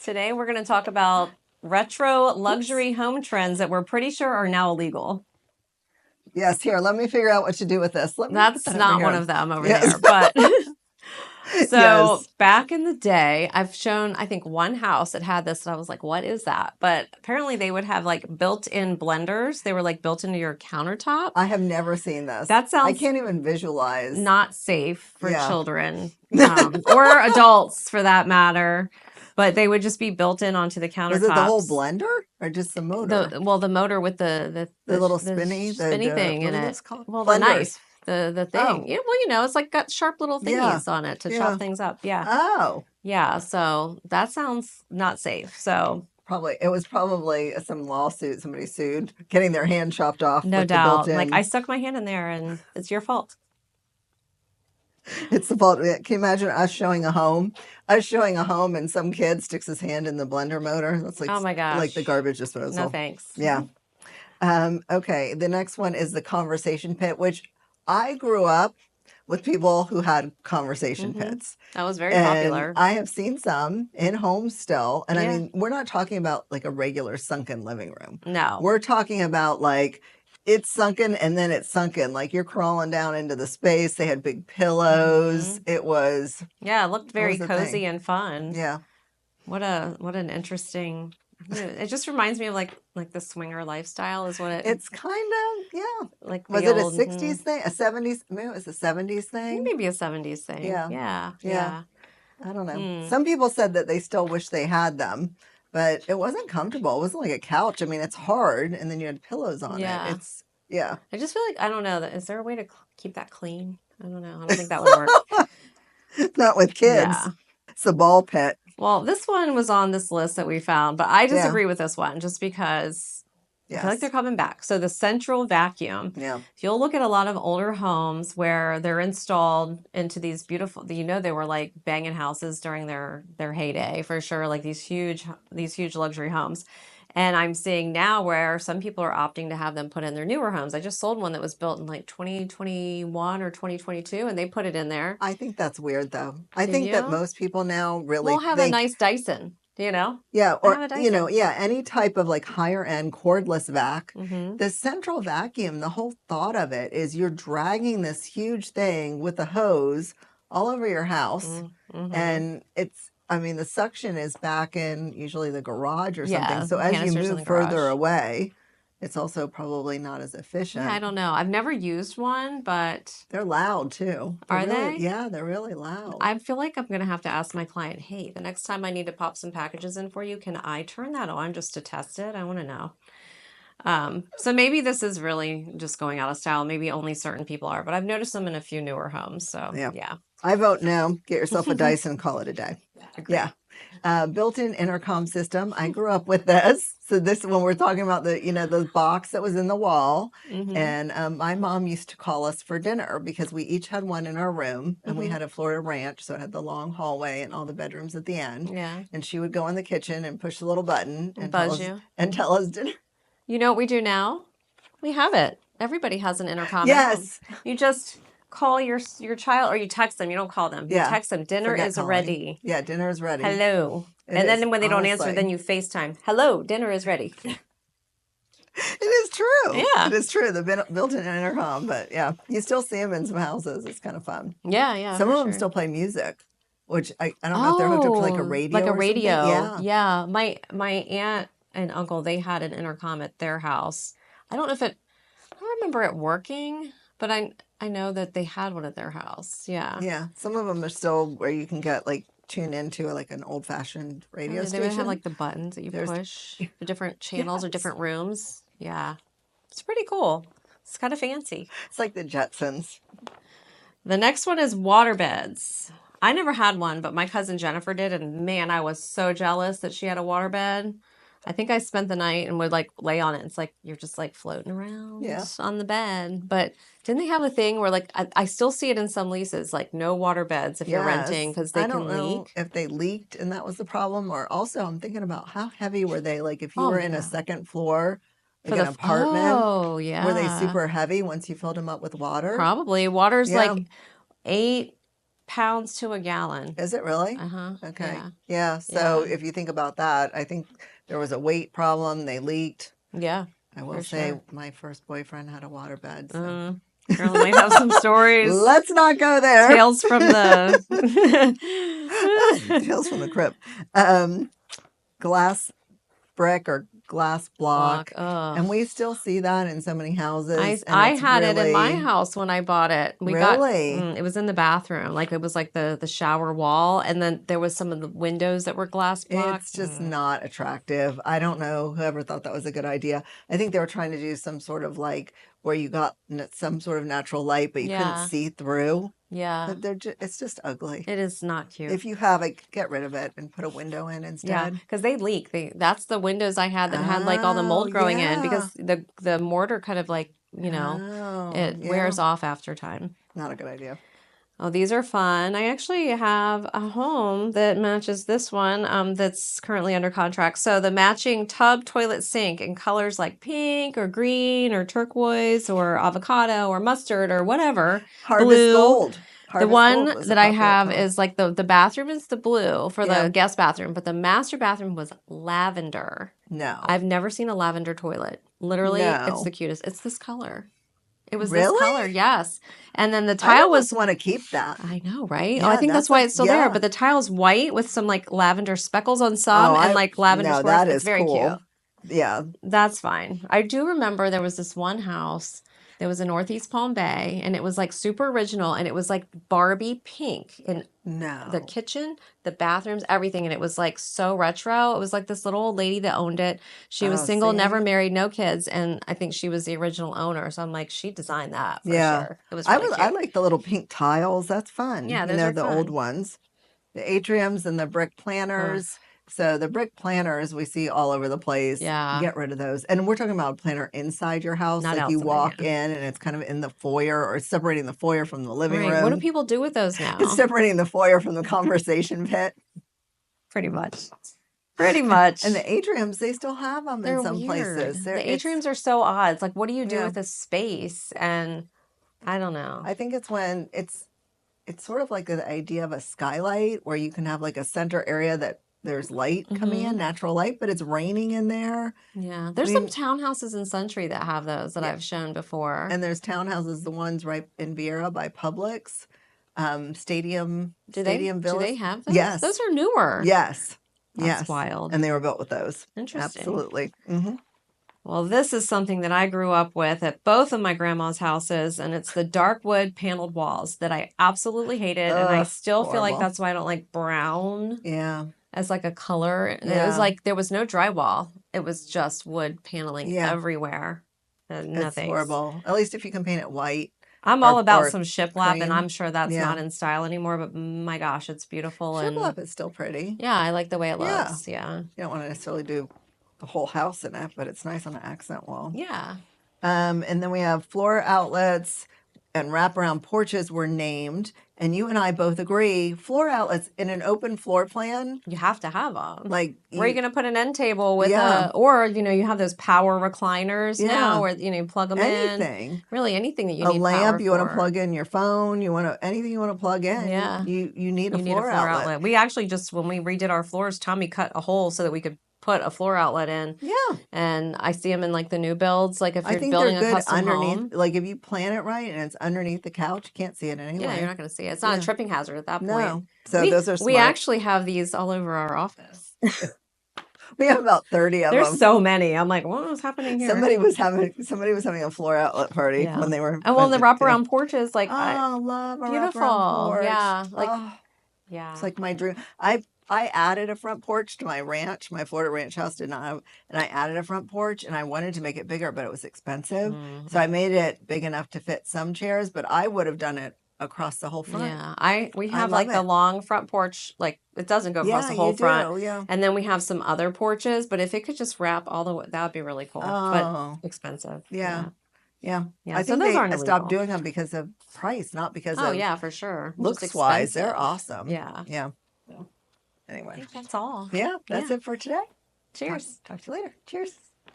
Today we're going to talk about retro luxury home trends that we're pretty sure are now illegal. Yes, here, let me figure out what to do with this. That's not one of them over Yes. there, but so Yes. back in the day, I've shown, I think, one house that had this, and I was like, what is that? But apparently they would have like built-in blenders. They were like built into your countertop. I have never seen this. That sounds I can't even visualize. Not safe for Yeah. children or adults for that matter. But they would just be built in onto the countertops. Was it the whole blender or just the motor? The motor with the little spinny thing in it. Well, the knife, the thing. Oh. Yeah, well, you know, it's like got sharp little thingies on it to chop things up. Yeah. Oh. Yeah. So that sounds not safe. So it was probably some lawsuit. Somebody sued, getting their hand chopped off. No doubt. Like, I stuck my hand in there, and it's your fault. It's the fault. Can you imagine us showing a home? And some kid sticks his hand in the blender motor. That's like, oh my gosh, like the garbage disposal. No thanks. Yeah. Okay. The next one is the conversation pit, which I grew up with people who had conversation pits. That was very popular. I have seen some in homes still. And I mean, we're not talking about like a regular sunken living room. No. We're talking about like, it's sunken and then it's sunken. Like you're crawling down into the space. They had big pillows. It was. Yeah, it looked very cozy and fun. Yeah. What an interesting. It just reminds me of like the swinger lifestyle is what it. It's kind of Like was it a 60s thing, a 70s? Maybe it was a 70s thing. Maybe a 70s thing. Yeah. I don't know. Some people said that they still wish they had them. But it wasn't comfortable. It wasn't like a couch. I mean, it's hard, and then you had pillows on it. It's I just feel like I don't know. Is there a way to keep that clean? I don't know. I don't think that would work. Not with kids. Yeah. It's a ball pit. Well, this one was on this list that we found, but I disagree with this one just because I feel like they're coming back. So the central vacuum. Yeah. If you'll look at a lot of older homes where they're installed into these beautiful, they were like banging houses during their heyday for sure, like these huge luxury homes. And I'm seeing now where some people are opting to have them put in their newer homes. I just sold one that was built in like 2021 or 2022, and they put it in there. I think that's weird, though. I think that most people now really will have a nice Dyson. Yeah, or any type of like higher end cordless vac. The central vacuum, the whole thought of it is you're dragging this huge thing with a hose all over your house, and the suction is back in usually the garage or something. So as you move further away, it's also probably not as efficient. Yeah, I don't know. I've never used one, but they're loud too. Are they? Yeah, they're really loud. I feel like I'm going to have to ask my client, hey, the next time I need to pop some packages in for you, can I turn that on just to test it? I want to know. So maybe this is really just going out of style. Maybe only certain people are, but I've noticed them in a few newer homes. So yeah. I vote no. Get yourself a Dyson, call it a day. Agreed. Yeah. Built-in intercom system. I grew up with this. So this, when we're talking about the box that was in the wall, and my mom used to call us for dinner because we each had one in our room, and we had a Florida ranch, so it had the long hallway and all the bedrooms at the end. Yeah. And she would go in the kitchen and push the little button and tell us dinner. You know what we do now? We have it. Everybody has an intercom. Yes. You just call your child, or you text them. You don't call them. You text them. Dinner is ready. Yeah, dinner is ready. Hello. Then when they don't answer, then you FaceTime. Hello, dinner is ready. It is true. Yeah. It is true. The built-in intercom, but yeah, you still see them in some houses. It's kind of fun. Yeah. Some of them still play music, which I don't know if they're hooked up to like a radio. Like a radio. Yeah. My aunt and uncle, they had an intercom at their house. I don't remember it working, but I know that they had one at their house. Yeah. Yeah. Some of them are still where you can get like tune into like an old-fashioned radio station. They would have like the buttons that you push, the different channels or different rooms. Yeah. It's pretty cool. It's kind of fancy. It's like the Jetsons. The next one is water beds. I never had one, but my cousin Jennifer did, and man, I was so jealous that she had a water bed. I think I spent the night and would like lay on it. It's like you're just like floating around on the bed. But didn't they have a thing where like I still see it in some leases, like no water beds if you're renting because they can leak? I don't know if they leaked and that was the problem, or also I'm thinking about how heavy were they? Like if you were in a second floor, like an apartment, were they super heavy once you filled them up with water? Probably. Water's like 8 pounds to a gallon. Is it really? Okay. Yeah. So if you think about that, I think there was a weight problem. They leaked. Yeah. I will say my first boyfriend had a waterbed. So. Girl might have some stories. Let's not go there. Tales from the Tales from the crypt. Glass brick or glass block. And we still see that in so many houses. I had it in my house when I bought it. It was in the bathroom. Like it was like the shower wall. And then there was some of the windows that were glass block. It's just not attractive. I don't know whoever thought that was a good idea. I think they were trying to do some sort of like where you got some sort of natural light, but you couldn't see through. Yeah. It's just ugly. It is not cute. If you have it, get rid of it and put a window in instead. Yeah, because they leak. That's the windows I had that had like all the mold growing in because the mortar kind of like, it wears off after time. Not a good idea. Oh, these are fun. I actually have a home that matches this one that's currently under contract. So the matching tub, toilet, sink in colors like pink or green or turquoise or avocado or mustard or whatever. Harvest gold. The one that I have is like the bathroom is the blue for the guest bathroom, but the master bathroom was lavender. No. I've never seen a lavender toilet. Literally, it's the cutest. It's this color. It was really? This color, yes. And then the tile was... want to keep that. I know, right? Yeah, I think that's why it's still there. But the tile's white with some like lavender speckles on some and like lavender swirls. That is it's very cool. cute. Yeah. That's fine. I do remember there was this one house that was in Northeast Palm Bay, and it was like super original, and it was like Barbie pink in the kitchen, the bathrooms, everything, and it was like so retro. It was like this little old lady that owned it. She was single, never married, no kids, and I think she was the original owner. So I'm like, she designed that for sure. It was really cute. I like the little pink tiles. That's fun. Yeah, those are the fun. old ones, the atriums and the brick planters. So the brick planters we see all over the place. Yeah. Get rid of those. And we're talking about a planter inside your house. Not like you outside, walk in and it's kind of in the foyer or separating the foyer from the living room. What do people do with those now? It's separating the foyer from the conversation pit. Pretty much. Pretty much. And the atriums, they still have them in some places. The atriums are so odd. It's like, what do you do with this space? And I don't know. I think it's when it's sort of like the idea of a skylight where you can have like a center area that there's light coming in, natural light, but it's raining in there. Yeah. There's some townhouses in Century that have those that I've shown before. And there's townhouses, the ones right in Vieira by Publix, Stadium Village. Do they have those? Yes. Those are newer. Yes. That's wild. And they were built with those. Interesting. Absolutely. Well, this is something that I grew up with at both of my grandma's houses, and it's the dark wood paneled walls that I absolutely hated, and I still feel like that's why I don't like brown. Yeah. As like a color. And it was like there was no drywall. It was just wood paneling everywhere. It's horrible. At least if you can paint it white. I'm all about some shiplap, and I'm sure that's not in style anymore, but my gosh, it's beautiful. Shiplap is still pretty. Yeah, I like the way it looks. Yeah. You don't want to necessarily do the whole house in it, but it's nice on an accent wall. Yeah. And then we have floor outlets and wraparound porches were named. And you and I both agree, floor outlets in an open floor plan. You have to have them. Like, where are you going to put an end table with or, you have those power recliners now where, you plug them in. Really, anything that you need a lamp, you want to plug in your phone, anything you want to plug in. Yeah. You need a floor outlet. We actually just, when we redid our floors, Tommy cut a hole so that we could put a floor outlet in. Yeah. And I see them in like the new builds. Like if you're building a custom home. Like if you plan it right and it's underneath the couch, you can't see it anyway. Yeah, you're not going to see it. It's not a tripping hazard at that point. No. So those are smart. We actually have these all over our office. We have about 30 of them. There's so many. I'm like, what was happening here? Somebody was having a floor outlet party when they were. And well, the wraparound porches, like, love a beautiful. Wraparound porch. Yeah, like, it's like my dream. I added a front porch to my ranch. My Florida ranch house did not have, and I added a front porch, and I wanted to make it bigger, but it was expensive. So I made it big enough to fit some chairs, but I would have done it across the whole front. Yeah, we have like the long front porch, like it doesn't go across the whole front. Yeah. And then we have some other porches, but if it could just wrap all the way, that would be really cool. But expensive. Yeah. I so think those they stopped doing them because of price, not because of for sure. Looks wise. They're awesome. Yeah. Anyway. I think that's all. Yeah, that's it for today. Cheers. Talk to you later. Cheers.